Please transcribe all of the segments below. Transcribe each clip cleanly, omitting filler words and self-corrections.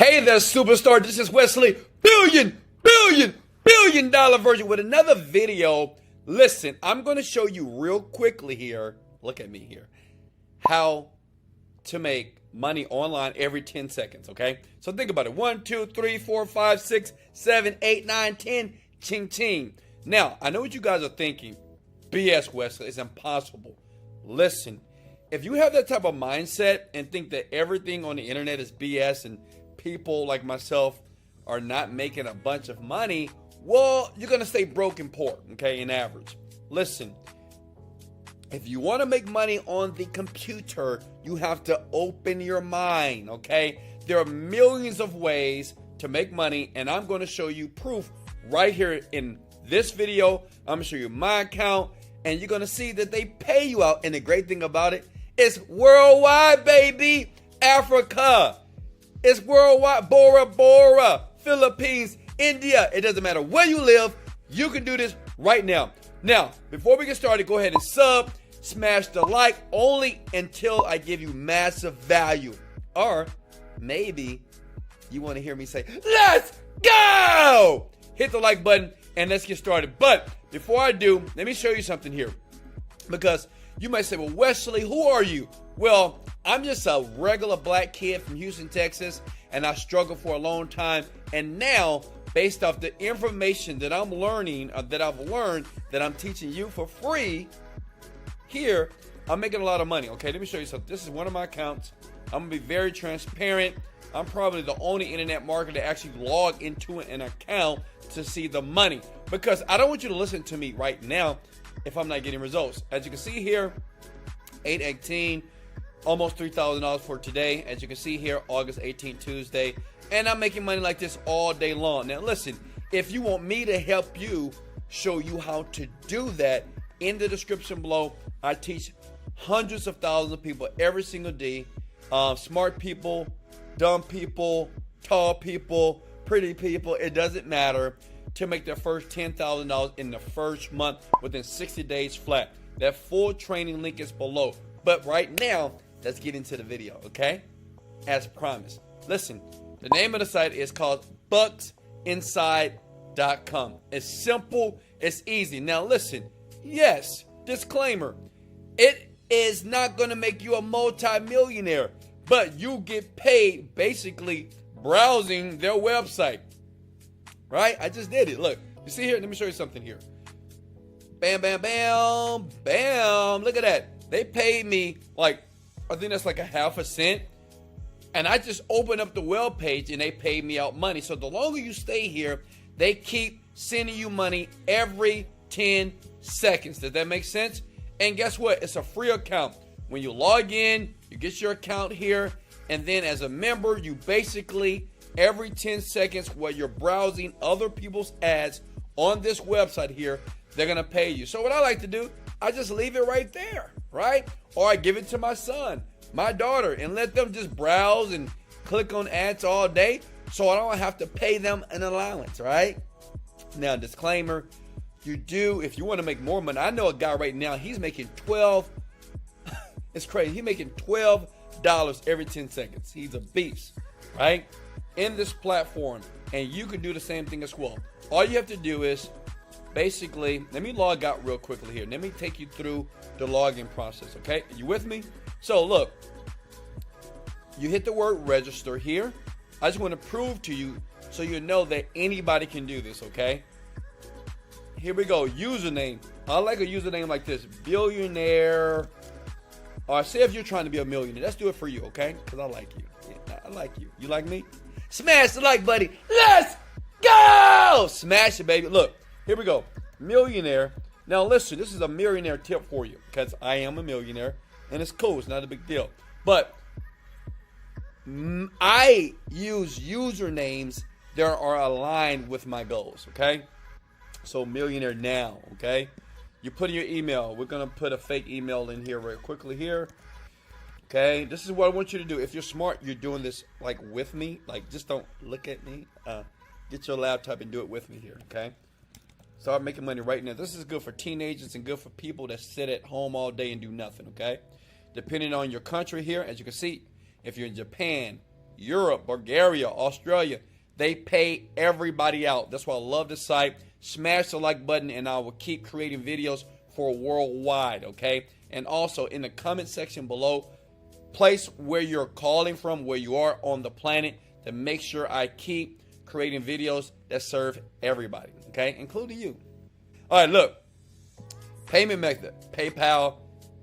Hey there, superstar. This is Wesley billion dollar Virgin with another video. Listen, I'm going to show you real quickly here. Look at me here. How to make money online every 10 seconds, okay? So think about it. 1, 2, 3, 4, 5, 6, 7, 8, 9, 10. Ching, ching. Now, I know what you guys are thinking. BS, Wesley. It's impossible. Listen, if you have that type of mindset and think that everything on the internet is BS and people like myself are not making a bunch of money, well, you're going to stay broke and poor, okay, in average. Listen, if you want to make money on the computer, you have to open your mind, okay? There are millions of ways to make money, and I'm going to show you proof right here in this video. I'm going to show you my account, and you're going to see that they pay you out. And the great thing about it, it's worldwide, baby. Africa. It's worldwide. Bora Bora. Philippines. India. It doesn't matter where you live. You can do this right now. Now, before we get started, go ahead and smash the like only until I give you massive value. Or maybe you want to hear me say, let's go! Hit the like button and let's get started. But before I do, let me show you something here. Because you might say, well, Wesley, who are you? Well, I'm just a regular black kid from Houston, Texas, and I struggled for a long time. And now, based off the information that I'm learning, that I've learned, that I'm teaching you for free, here, I'm making a lot of money. Okay, let me show you something. This is one of my accounts. I'm going to be very transparent. I'm probably the only internet marketer to actually log into an account to see the money. Because I don't want you to listen to me right now if I'm not getting results. As you can see here, 8/18, almost $3,000 for today. As you can see here, August 18, Tuesday. And I'm making money like this all day long. Now listen, if you want me to help you, show you how to do that, in the description below, I teach hundreds of thousands of people every single day. Smart people, dumb people, tall people, pretty people, it doesn't matter, to make their first $10,000 in the first month within 60 days flat. That full training link is below. But right now, let's get into the video, okay? As promised. Listen, the name of the site is called bucksinside.com. It's simple, it's easy. Now listen, yes, disclaimer, it is not going to make you a multi-millionaire, but you get paid basically browsing their website, right? I just did it. Look, you see here? Let me show you something here. Bam, bam, bam, bam. Look at that. They paid me like, I think that's like a half a cent. And I just opened up the web page and they paid me out money. So the longer you stay here, they keep sending you money every 10 seconds. Does that make sense? And guess what? It's a free account. When you log in, you get your account here. And then as a member, you basically, every 10 seconds while you're browsing other people's ads on this website here, they're going to pay you. So what I like to do, I just leave it right there, right? Or I give it to my son, my daughter, and let them just browse and click on ads all day so I don't have to pay them an allowance, right? Now, disclaimer, you do, if you want to make more money, I know a guy right now, he's making 12, it's crazy, he's making $12 every 10 seconds. He's a beast, right? In this platform, and you can do the same thing as well. All you have to do is basically, let me log out real quickly here. Let me take you through the login process, okay? Are you with me? So look, you hit the word register here. I just want to prove to you so you know that anybody can do this, okay? Here we go, username. I like a username like this, billionaire. Or say if you're trying to be a millionaire. Let's do it for you, okay? Because I like you. Yeah, I like you. You like me? Smash the like, buddy. Let's go! Smash it, baby. Look, here we go. Millionaire. Now listen, this is a millionaire tip for you because I am a millionaire and it's cool. It's not a big deal. But I use usernames that are aligned with my goals, okay? So millionaire now, okay? You put in your email. We're going to put a fake email in here very quickly here. Okay, this is what I want you to do. If you're smart, you're doing this like with me. Like, just don't look at me. Get your laptop and do it with me here, okay? Start making money right now. This is good for teenagers and good for people that sit at home all day and do nothing, okay? Depending on your country here, as you can see, if you're in Japan, Europe, Bulgaria, Australia. They pay everybody out. That's why I love this site. Smash the like button, and I will keep creating videos for worldwide, okay? And also, in the comment section below, place where you're calling from, where you are on the planet, to make sure I keep creating videos that serve everybody, okay? Including you. All right, look. Payment method. PayPal,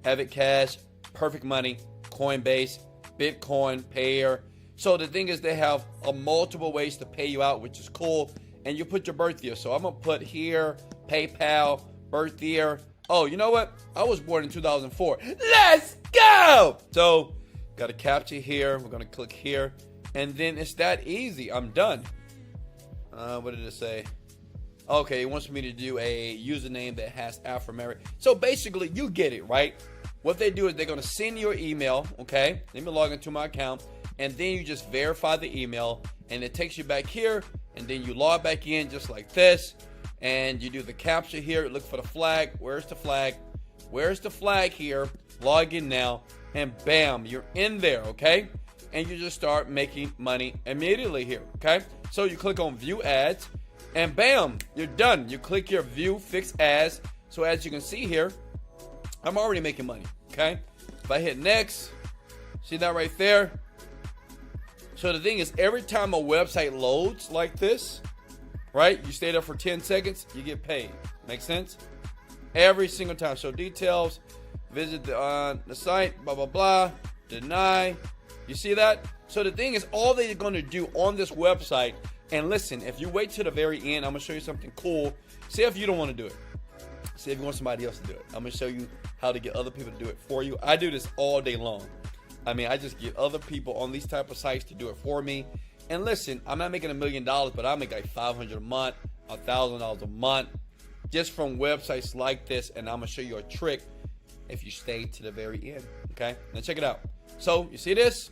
Avid Cash, Perfect Money, Coinbase, Bitcoin, Payer. So the thing is, they have multiple ways to pay you out, which is cool. And you put your birth year. So I'm going to put here, PayPal, birth year. Oh, you know what? I was born in 2004. Let's go! So, got a captcha here. We're going to click here. And then it's that easy. I'm done. What did it say? Okay, it wants me to do a username that has alphanumeric. So basically, you get it, right? What they do is they're going to send your email, okay? Let me log into my account. And then you just verify the email. And it takes you back here. And then you log back in just like this. And you do the captcha here. Look for the flag. Where's the flag? Where's the flag here? Log in now. And bam, you're in there, okay? And you just start making money immediately here, okay? So you click on View Ads. And bam, you're done. You click your View Fix Ads. So as you can see here, I'm already making money, okay? If I hit Next, see that right there? So the thing is, every time a website loads like this, right, you stay there for 10 seconds, you get paid. Make sense? Every single time. So details, visit the site, blah, blah, blah, deny. You see that? So the thing is, all they're going to do on this website, and listen, if you wait to the very end, I'm going to show you something cool. See if you don't want to do it. See if you want somebody else to do it. I'm going to show you how to get other people to do it for you. I do this all day long. I mean, I just get other people on these type of sites to do it for me. And listen, I'm not making $1 million, but I make like $500 a month, $1,000 a month, just from websites like this. And I'm going to show you a trick if you stay to the very end. Okay? Now check it out. So, you see this?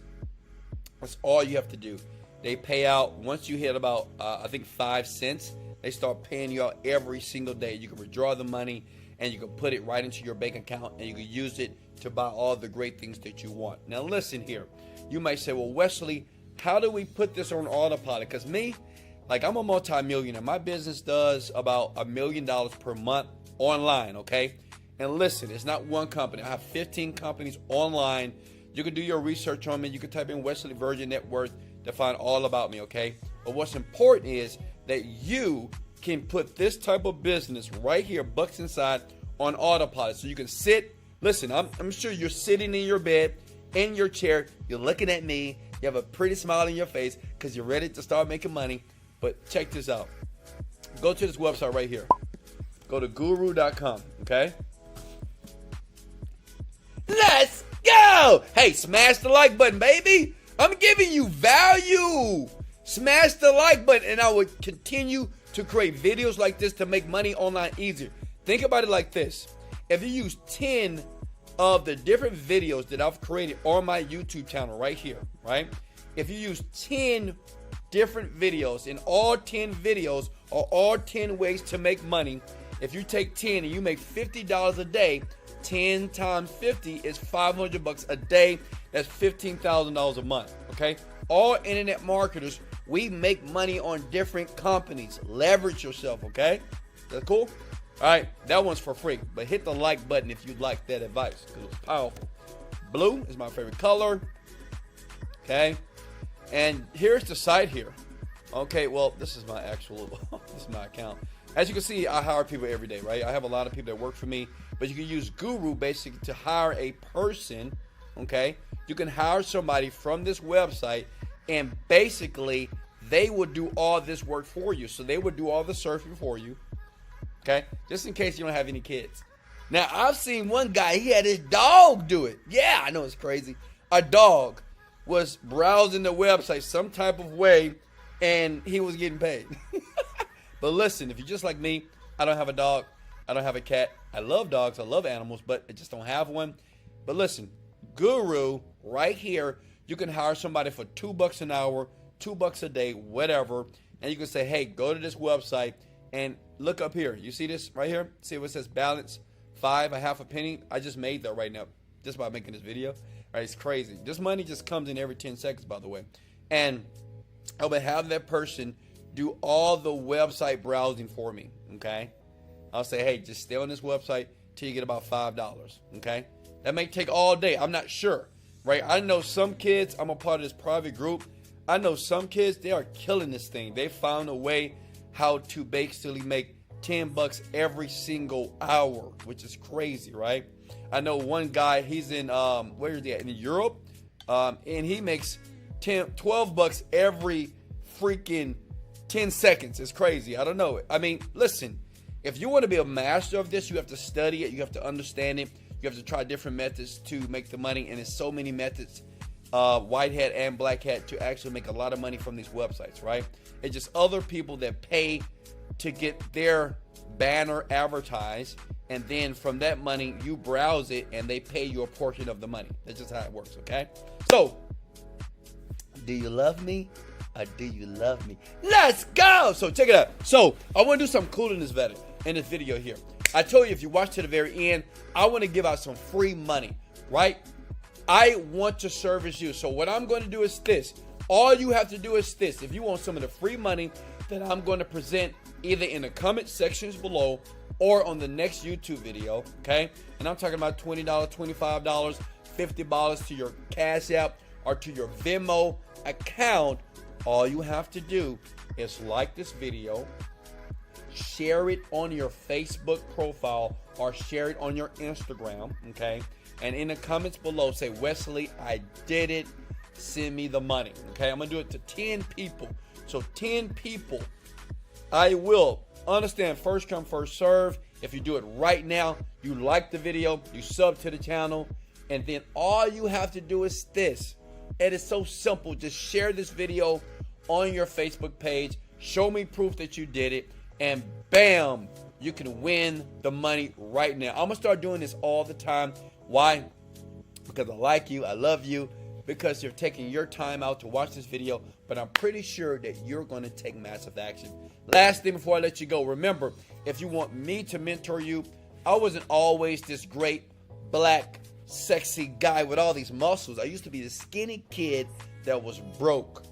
That's all you have to do. They pay out once you hit about, I think 5 cents. They start paying you out every single day. You can withdraw the money and you can put it right into your bank account and you can use it to buy all the great things that you want. Now listen here. You might say, well, Wesley, how do we put this on autopilot? Because me, like, I'm a multi-millionaire. My business does about $1 million per month online, okay? And listen, it's not one company. I have 15 companies online. You can do your research on me. You can type in Wesley Virgin net worth to find all about me, okay? But what's important is that you can put this type of business right here, bucks inside, on autopilot. So you can sit, listen, I'm sure you're sitting in your bed, in your chair, you're looking at me, you have a pretty smile on your face because you're ready to start making money. But check this out. Go to this website right here. Go to guru.com, okay? Let's go! Hey, smash the like button, baby. I'm giving you value. Smash the like button, and I will continue to create videos like this to make money online easier. Think about it like this. If you use 10 of the different videos that I've created on my YouTube channel right here, right? If you use 10 different videos, and all 10 videos are all 10 ways to make money, if you take 10 and you make $50 a day, 10 times 50 is $500 a day. That's $15,000 a month, okay? All internet marketers, we make money on different companies. Leverage yourself, okay? That's cool? All right, that one's for free, but hit the like button if you like that advice because it's powerful. Blue is my favorite color, okay? And here's the site here. Okay, well, this is my actual, this is my account. As you can see, I hire people every day, right? I have a lot of people that work for me, but you can use Guru basically to hire a person, okay? You can hire somebody from this website, and basically they will do all this work for you. So they would do all the surfing for you, okay? Just in case you don't have any kids. Now, I've seen one guy, he had his dog do it. Yeah, I know it's crazy. A dog was browsing the website some type of way, and he was getting paid. But listen, if you're just like me, I don't have a dog. I don't have a cat. I love dogs. I love animals, but I just don't have one. But listen, Guru, right here, you can hire somebody for $2 an hour, $2 a day, whatever. And you can say, hey, go to this website and look up here. You see this right here? See what it says balance 5, a half a penny? I just made that right now just by making this video. All right, it's crazy. This money just comes in every 10 seconds, by the way. And I would have that person do all the website browsing for me, okay? I'll say, hey, just stay on this website till you get about $5, okay? That may take all day. I'm not sure, right? I know some kids, I'm a part of this private group. I know some kids, they are killing this thing. They found a way how to basically make $10 every single hour, which is crazy, right? I know one guy, he's in, where is he at? In Europe, and he makes $12 every freaking 10 seconds. It's crazy. I don't know. I mean, listen, if you want to be a master of this, you have to study it. You have to understand it. You have to try different methods to make the money. And there's so many methods, white hat and black hat, to actually make a lot of money from these websites, right? It's just other people that pay to get their banner advertised. And then from that money, you browse it and they pay you a portion of the money. That's just how it works, okay? So, do you love me? Or do you love me? Let's go! So check it out. So I want to do something cool in this video here. I told you, if you watch to the very end, I want to give out some free money, right? I want to service you. So what I'm going to do is this. All you have to do is this. If you want some of the free money that I'm going to present either in the comment sections below or on the next YouTube video, okay? And I'm talking about $20, $25, $50 to your Cash App or to your Venmo account. All you have to do is like this video, share it on your Facebook profile, or share it on your Instagram, okay? And in the comments below, say, Wesley, I did it. Send me the money, okay? I'm going to do it to 10 people. So 10 people, I will understand first come, first serve. If you do it right now, you like the video, you sub to the channel, and then all you have to do is this. It is so simple. Just share this video on your Facebook page. Show me proof that you did it. And bam, you can win the money right now. I'm going to start doing this all the time. Why? Because I like you. I love you. Because you're taking your time out to watch this video. But I'm pretty sure that you're going to take massive action. Last thing before I let you go. Remember, if you want me to mentor you, I wasn't always this great black sexy guy with all these muscles. I used to be the skinny kid that was broke.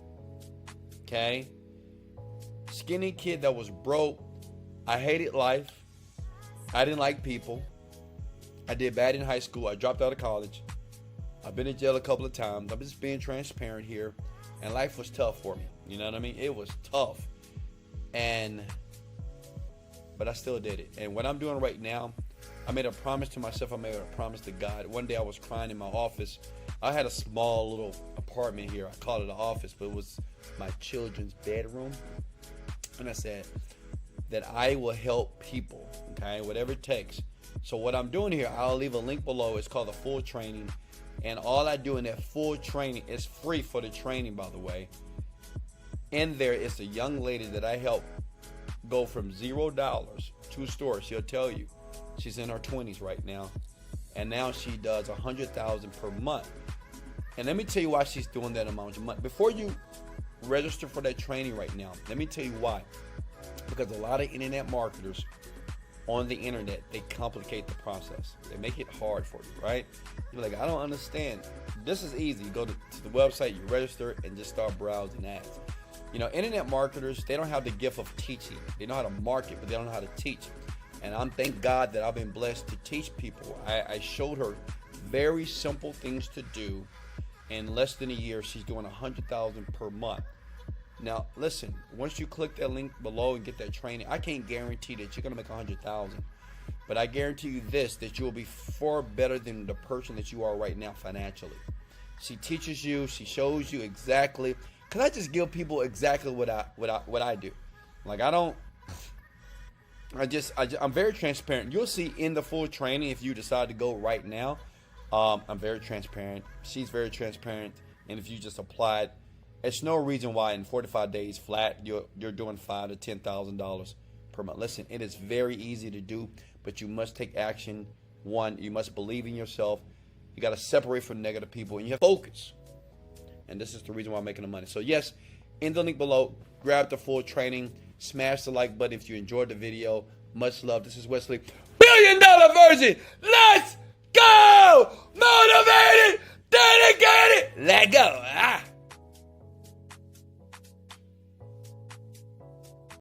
Okay? Skinny kid that was broke. I hated life. I didn't like people. I did bad in high school. I dropped out of college. I've been in jail a couple of times. I'm just being transparent here. And life was tough for me. You know what I mean? It was tough. But I still did it. And what I'm doing right now, I made a promise to myself. I made a promise to God. One day I was crying in my office. I had a small little apartment here. I called it an office, but it was my children's bedroom. And I said that I will help people, okay, whatever it takes. So what I'm doing here, I'll leave a link below. It's called the full training. And all I do in that full training is free for the training, by the way. In there is a young lady that I help go from $0 to a store. She'll tell you. She's in her 20s right now. And now she does $100,000 per month. And let me tell you why she's doing that amount of money. Before you register for that training right now, let me tell you why. Because a lot of internet marketers on the internet, they complicate the process. They make it hard for you, right? You're like, I don't understand. This is easy. You go to the website, you register, and just start browsing ads. You know, internet marketers, they don't have the gift of teaching. They know how to market, but they don't know how to teach. And I'm thank God that I've been blessed to teach people. I showed her very simple things to do. In less than a year, she's doing $100,000 per month. Now, listen, once you click that link below and get that training, I can't guarantee that you're going to make $100,000. But I guarantee you this, that you'll be far better than the person that you are right now financially. She teaches you, she shows you exactly. Because I just give people exactly what I do. Like, I'm very transparent. You'll see in the full training, if you decide to go right now, I'm very transparent. She's very transparent. And if you just applied, it's no reason why in 45 days flat, you're doing $5,000 to $10,000 per month. Listen, it is very easy to do, but you must take action. One, you must believe in yourself. You got to separate from negative people, and you have to focus. And this is the reason why I'm making the money. So yes, in the link below, grab the full training. Smash the like button if you enjoyed the video. Much love. This is Wesley, $1 Billion Virgin. Let's go! Motivated, dedicated, let go.